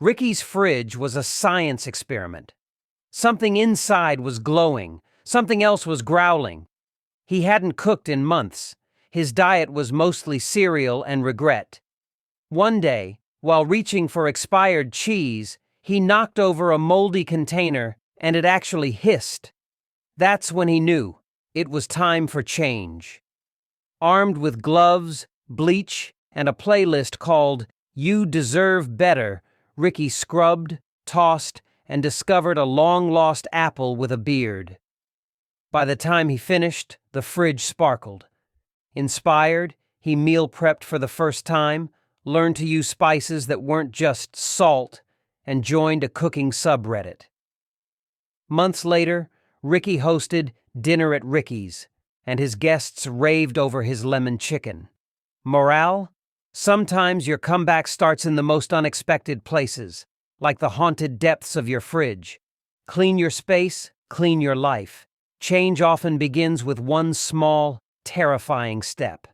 Ricky's fridge was a science experiment. Something inside was glowing, something else was growling. He hadn't cooked in months. His diet was mostly cereal and regret. One day, while reaching for expired cheese, he knocked over a moldy container and it actually hissed. That's when he knew it was time for change. Armed with gloves, bleach, and a playlist called "You Deserve Better," Ricky scrubbed, tossed, and discovered a long-lost apple with a beard. By the time he finished, the fridge sparkled. Inspired, he meal prepped for the first time, learned to use spices that weren't just salt, and joined a cooking subreddit. Months later, Ricky hosted Dinner at Ricky's, and his guests raved over his lemon chicken. Morale? Sometimes your comeback starts in the most unexpected places, like the haunted depths of your fridge. Clean your space, clean your life. Change often begins with one small, terrifying step.